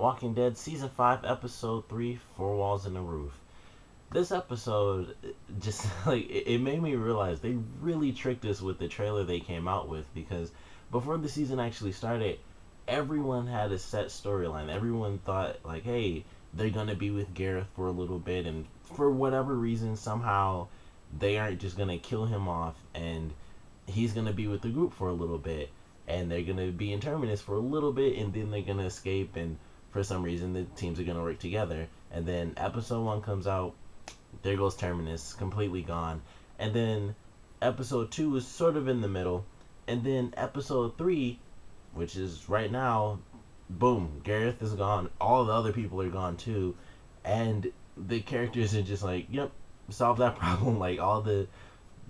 Walking Dead Season 5, Episode 3, Four Walls and a Roof. This episode, just like, it made me realize they really tricked us with the trailer they came out with because before the season actually started, everyone had a set storyline. Everyone thought, like, hey, they're going to be with Gareth for a little bit, and for whatever reason, somehow they aren't just going to kill him off and he's going to be with the group for a little bit and they're going to be in Terminus for a little bit and then they're going to escape and for some reason the teams are going to work together. And then episode 1 comes out, there goes Terminus, completely gone. And then episode 2 is sort of in the middle. And then episode 3, which is right now, boom, Gareth is gone. All the other people are gone too. And the characters are just like, yep, solve that problem. Like all the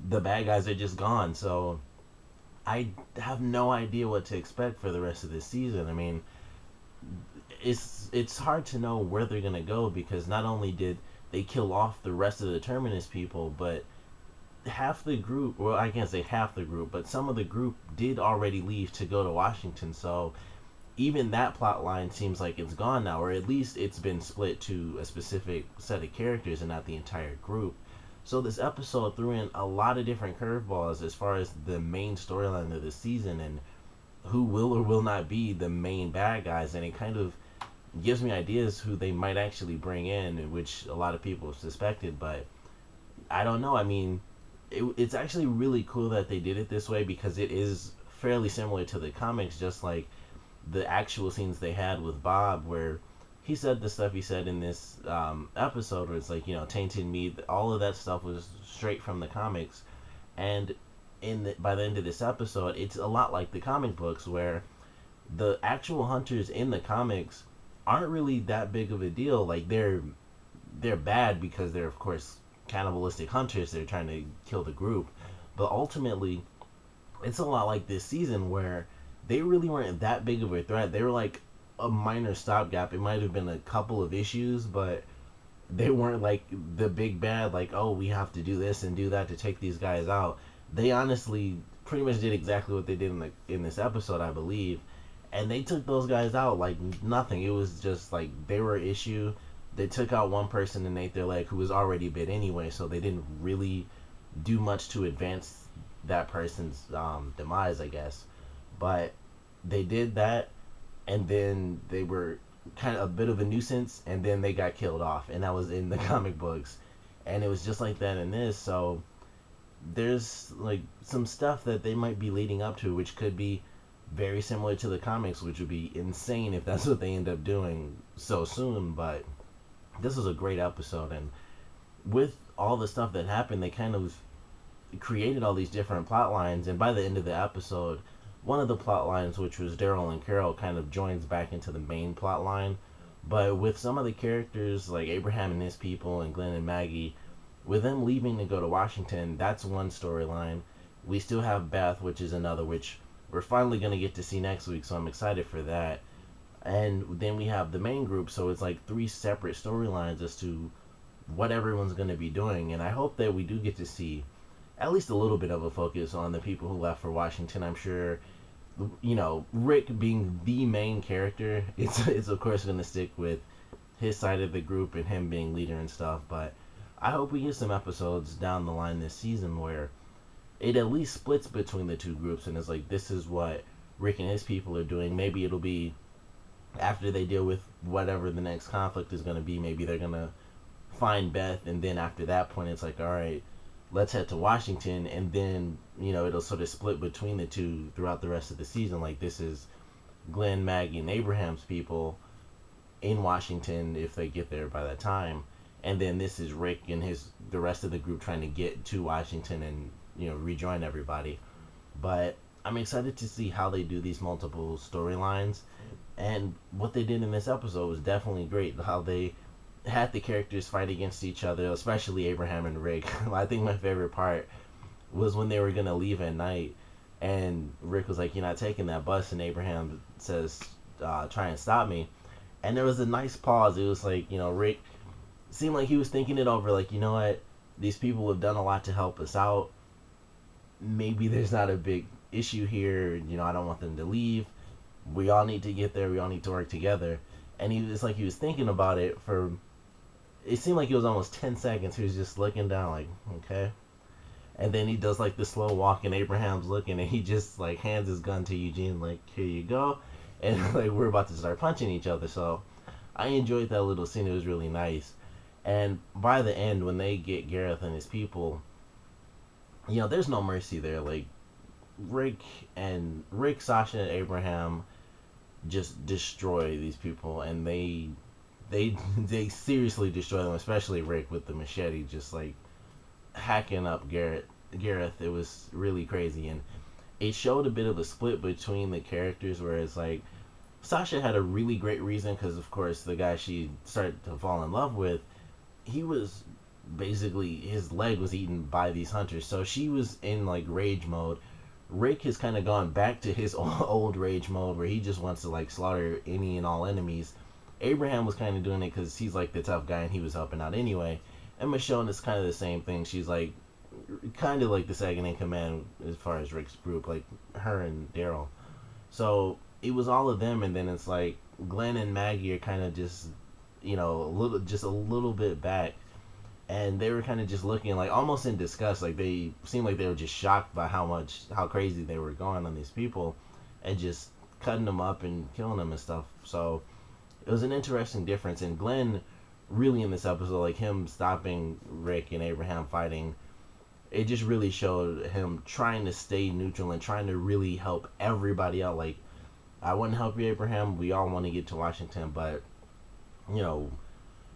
bad guys are just gone. So I have no idea what to expect for the rest of this season. I mean, it's hard to know where they're gonna go because not only did they kill off the rest of the Terminus people, but half the group, well, I can't say half the group, but some of the group did already leave to go to Washington. So even that plot line seems like it's gone now, or at least it's been split to a specific set of characters and not the entire group. So this episode threw in a lot of different curveballs as far as the main storyline of the season and who will or will not be the main bad guys, and it kind of gives me ideas who they might actually bring in, which a lot of people have suspected, but I don't know. I mean, it's actually really cool that they did it this way because it is fairly similar to the comics, just like the actual scenes they had with Bob, where he said the stuff he said in this episode, where it's like, you know, tainted meat, all of that stuff was straight from the comics. And by the end of this episode, it's a lot like the comic books, where the actual hunters in the comics aren't really that big of a deal. Like they're bad because they're of course cannibalistic hunters. They're trying to kill the group, but ultimately, it's a lot like this season where they really weren't that big of a threat. They were like a minor stopgap. It might have been a couple of issues, but they weren't like the big bad. Like, oh, we have to do this and do that to take these guys out. They honestly pretty much did exactly what they did in this episode, I believe, and they took those guys out like nothing. It was just like they were an issue. They took out one person and ate their leg who was already bit anyway, so they didn't really do much to advance that person's demise, I guess. But they did that, and then they were kind of a bit of a nuisance, and then they got killed off, and that was in the comic books, and it was just like that in this. So there's like some stuff that they might be leading up to, which could be very similar to the comics, which would be insane if that's what they end up doing so soon. But this was a great episode, and with all the stuff that happened, they kind of created all these different plot lines, and by the end of the episode, one of the plot lines, which was Daryl and Carol, kind of joins back into the main plot line. But with some of the characters, like Abraham and his people and Glenn and Maggie, with them leaving to go to Washington, that's one storyline. We still have Beth, which is another, which we're finally going to get to see next week, so I'm excited for that. And then we have the main group, so it's like 3 separate storylines as to what everyone's going to be doing. And I hope that we do get to see at least a little bit of a focus on the people who left for Washington. I'm sure, you know, Rick being the main character, it's of course going to stick with his side of the group and him being leader and stuff. But I hope we get some episodes down the line this season where it at least splits between the two groups and it's like, this is what Rick and his people are doing. Maybe it'll be after they deal with whatever the next conflict is going to be. Maybe they're going to find Beth, and then after that point it's like, all right, let's head to Washington, and then, you know, it'll sort of split between the two throughout the rest of the season. Like, this is Glenn, Maggie, and Abraham's people in Washington if they get there by that time, and then this is Rick and the rest of the group trying to get to Washington and, you know, rejoin everybody. But I'm excited to see how they do these multiple storylines, and what they did in this episode was definitely great. How they had the characters fight against each other, especially Abraham and Rick. I think my favorite part was when they were gonna leave at night, and Rick was like, "You're not taking that bus," and Abraham says, "Try and stop me." And there was a nice pause. It was like, you know, Rick seemed like he was thinking it over, like, you know what, these people have done a lot to help us out. Maybe there's not a big issue here. You know, I don't want them to leave. We all need to get there. We all need to work together. and he was like he was thinking about it for. It seemed like it was almost 10 seconds. He was just looking down, like, okay. And then he does like the slow walk, and Abraham's looking, and he just like hands his gun to Eugene, like, here you go, and like we're about to start punching each other. So I enjoyed that little scene. It was really nice. And by the end, when they get Gareth and his people, there's no mercy there. Like Rick, Sasha, and Abraham just destroy these people, and they seriously destroy them, especially Rick with the machete, just like hacking up Gareth. It was really crazy, and it showed a bit of a split between the characters, where it's like Sasha had a really great reason because, of course, the guy she started to fall in love with, he was basically his leg was eaten by these hunters, so she was in like rage mode. Rick has kind of gone back to his old rage mode where he just wants to like slaughter any and all enemies. Abraham was kind of doing it because he's like the tough guy and he was helping out anyway. And Michonne is kind of the same thing. She's like kind of like the second in command as far as Rick's group, like her and Daryl. So it was all of them, and then it's like Glenn and Maggie are kind of just a little bit back, and they were kind of just looking like almost in disgust, like they seemed like they were just shocked by how crazy they were going on these people, and just cutting them up and killing them and stuff. So it was an interesting difference, and Glenn really in this episode, like him stopping Rick and Abraham fighting, it just really showed him trying to stay neutral and trying to really help everybody out. Like, I wouldn't help you, Abraham. We all want to get to Washington, but you know,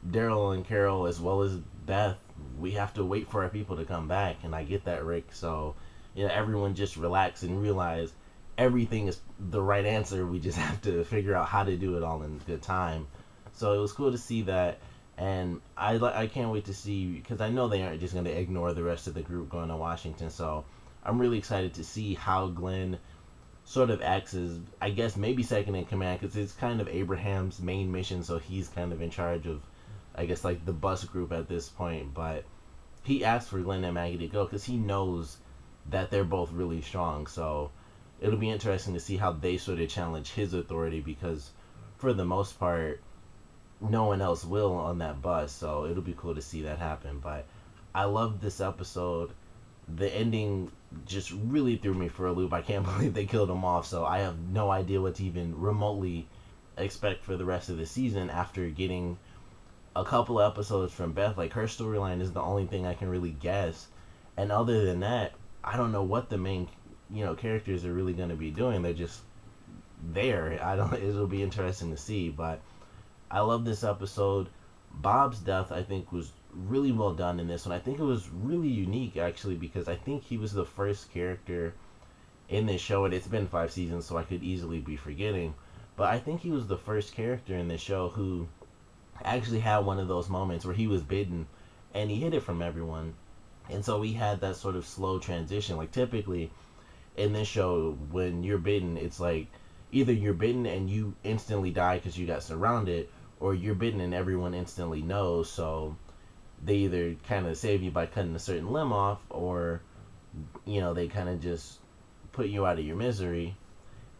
Daryl and Carol, as well as Beth, we have to wait for our people to come back. And I get that, Rick. So, everyone just relax and realize everything is the right answer. We just have to figure out how to do it all in good time. So it was cool to see that. And I can't wait to see, because I know they aren't just going to ignore the rest of the group going to Washington. So I'm really excited to see how Glenn sort of acts as, I guess, maybe second in command, because it's kind of Abraham's main mission, so he's kind of in charge of, I guess, like the bus group at this point. But he asked for Glenn and Maggie to go because he knows that they're both really strong. So it'll be interesting to see how they sort of challenge his authority, because for the most part, no one else will on that bus. So it'll be cool to see that happen. But I loved this episode. The ending just really threw me for a loop. I can't believe they killed him off. So I have no idea what to even remotely expect for the rest of the season after getting a couple of episodes from Beth. Like, her storyline is the only thing I can really guess. And other than that, I don't know what the main, characters are really going to be doing. They're just there. It'll be interesting to see. But I love this episode. Bob's death, I think, was really well done in this one. I think it was really unique, actually, because I think he was the first character in this show, and it's been 5 seasons, so I could easily be forgetting. But I think he was the first character in this show who actually had one of those moments where he was bitten, and he hid it from everyone. And so we had that sort of slow transition. Like, typically, in this show, when you're bitten, it's like either you're bitten and you instantly die because you got surrounded, or you're bitten and everyone instantly knows, so they either kind of save you by cutting a certain limb off, or they kind of just put you out of your misery.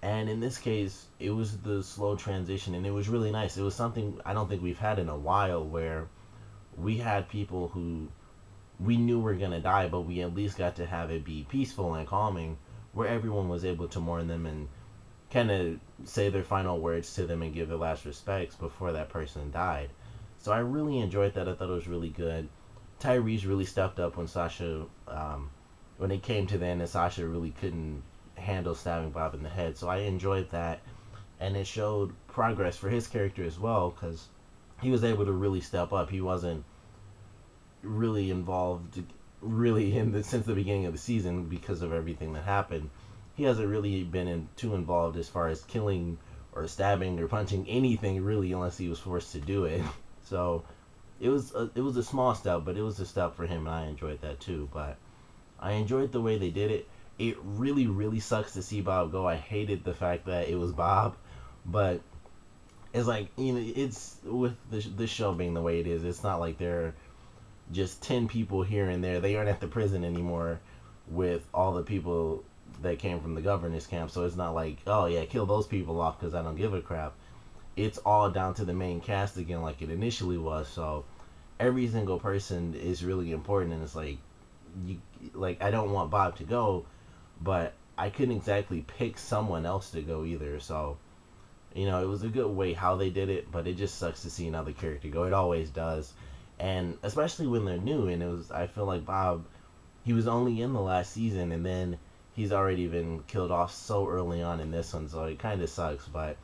And in this case, it was the slow transition, and it was really nice. It was something I don't think we've had in a while, where we had people who we knew were gonna die, but we at least got to have it be peaceful and calming, where everyone was able to mourn them and kind of say their final words to them and give their last respects before that person died. So I really enjoyed that. I thought it was really good. Tyrese really stepped up when when it came to the end, and Sasha really couldn't handle stabbing Bob in the head. So I enjoyed that, and it showed progress for his character as well, because he was able to really step up. He wasn't really involved since the beginning of the season because of everything that happened. He hasn't really been too involved as far as killing or stabbing or punching anything, really, unless he was forced to do it. So it was a small step, but it was a step for him, and I enjoyed that too. But I enjoyed the way they did it. It really, really sucks to see Bob go. I hated the fact that it was Bob, but it's like, it's with this show being the way it is. It's not like there are just 10 people here and there. They aren't at the prison anymore with all the people that came from the governors camp. So it's not like, oh yeah, kill those people off because I don't give a crap. it's all down to the main cast again, like it initially was. So every single person is really important, and it's like you like I don't want Bob to go, but I couldn't exactly pick someone else to go either. So it was a good way how they did it, but it just sucks to see another character go. It always does, and especially when they're new. And I feel like Bob, he was only in the last season, and then he's already been killed off so early on in this one, so it kind of sucks. But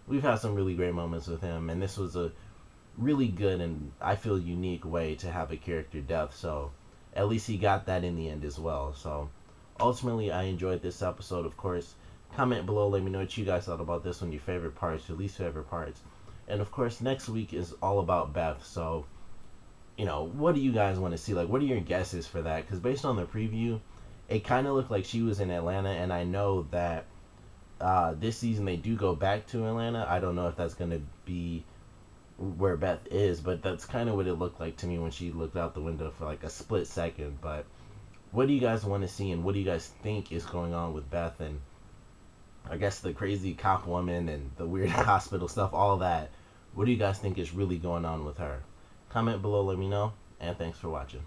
we've had some really great moments with him, and this was a really good and I feel unique way to have a character death. So at least he got that in the end as well. So ultimately, I enjoyed this episode. Of course, comment below, let me know what you guys thought about this one, your favorite parts, your least favorite parts. And of course, next week is all about Beth. So what do you guys want to see? Like, what are your guesses for that? Because based on the preview, it kind of looked like she was in Atlanta, and I know that this season they do go back to Atlanta. I don't know if that's going to be where Beth is, but that's kind of what it looked like to me when she looked out the window for like a split second. But what do you guys want to see, and what do you guys think is going on with Beth, and I guess the crazy cop woman and the weird hospital stuff, all that? What do you guys think is really going on with her? Comment below, let me know, and thanks for watching.